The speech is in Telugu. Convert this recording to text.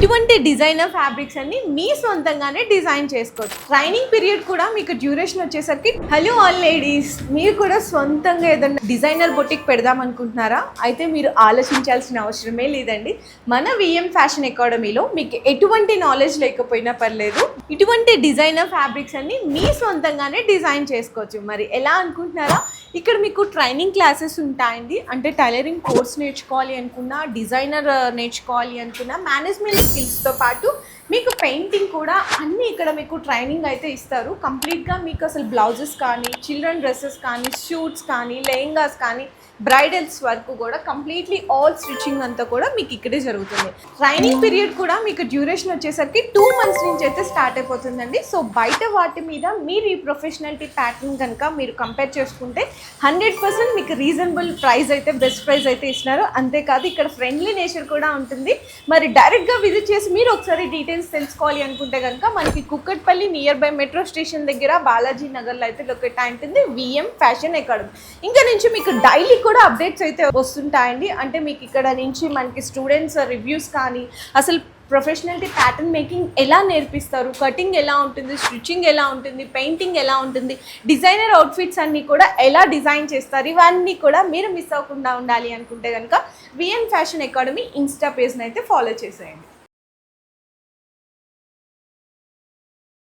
ఇటువంటి డిజైనర్ ఫ్యాబ్రిక్స్ అన్ని మీ సొంతంగానే డిజైన్ చేసుకోవచ్చు. ట్రైనింగ్ పీరియడ్ కూడా మీకు డ్యూరేషన్ వచ్చేసరికి హలో ఆల్ లేడీస్, మీరు కూడా సొంతంగా ఏదైనా డిజైనర్ బొటిక్ పెడదాం అనుకుంటున్నారా? అయితే మీరు ఆలోచించాల్సిన అవసరమే లేదండి. మన విఎం ఫ్యాషన్ అకాడమీలో మీకు ఎటువంటి నాలెడ్జ్ లేకపోయినా పర్లేదు, ఇటువంటి డిజైనర్ ఫ్యాబ్రిక్స్ అన్ని మీ సొంతంగానే డిజైన్ చేసుకోవచ్చు. మరి ఎలా అనుకుంటున్నారా? ఇక్కడ మీకు ట్రైనింగ్ క్లాసెస్ ఉంటాయండి. అంటే టైలరింగ్ కోర్స్ నేర్చుకోవాలి అనుకున్నా, డిజైనర్ నేర్చుకోవాలి అనుకున్నా, మేనేజ్మెంట్ స్కిల్స్తో పాటు మీకు పెయింటింగ్ కూడా అన్నీ ఇక్కడ మీకు ట్రైనింగ్ అయితే ఇస్తారు. కంప్లీట్గా మీకు అసలు బ్లౌజెస్ కానీ, చిల్డ్రన్ డ్రెస్సెస్ కానీ, షూట్స్ కానీ, లెహంగాస్ కానీ, బ్రైడల్స్ వరకు కూడా కంప్లీట్లీ ఆల్ స్టిచ్చింగ్ అంతా కూడా మీకు ఇక్కడే జరుగుతుంది. ట్రైనింగ్ పీరియడ్ కూడా మీకు డ్యూరేషన్ వచ్చేసరికి 2 months నుంచి అయితే స్టార్ట్ అయిపోతుందండి. సో బయట వాటి మీద మీరు ఈ ప్రొఫెషనాలిటీ ప్యాటర్న్ కనుక మీరు కంపేర్ చేసుకుంటే 100% మీకు రీజనబుల్ ప్రైస్ అయితే, బెస్ట్ ప్రైస్ అయితే ఇస్తున్నారు. అంతేకాదు ఇక్కడ ఫ్రెండ్లీ నేచర్ కూడా ఉంటుంది. మరి డైరెక్ట్గా విజిట్ చేసి మీరు ఒకసారి డీటెయిల్స్ తెలుసుకోవాలి అనుకుంటే కనుక మనకి Kukatpally near by metro station దగ్గర బాలాజీ నగర్లో అయితే లొకేట్ అయి ఉంటుంది విఎం ఫ్యాషన్ అకాడమీ. ఇంకా నుంచి మీకు డైలీ కూడా అప్డేట్స్ అయితే వస్తుంటాయండి. అంటే మీకు ఇక్కడ నుంచి మనకి స్టూడెంట్స్ రివ్యూస్ కానీ, అసలు ప్రొఫెషనాలిటీ ప్యాటర్న్ మేకింగ్ ఎలా నేర్పిస్తారు, కటింగ్ ఎలా ఉంటుంది, స్టిచ్చింగ్ ఎలా ఉంటుంది, పెయింటింగ్ ఎలా ఉంటుంది, డిజైనర్ అవుట్ఫిట్స్ అన్నీ కూడా ఎలా డిజైన్ చేస్తారు, ఇవన్నీ కూడా మీరు మిస్ అవ్వకుండా ఉండాలి అనుకుంటే కనుక విఎన్ ఫ్యాషన్ అకాడమీ ఇన్స్టా పేజ్ని అయితే ఫాలో చేసేయండి.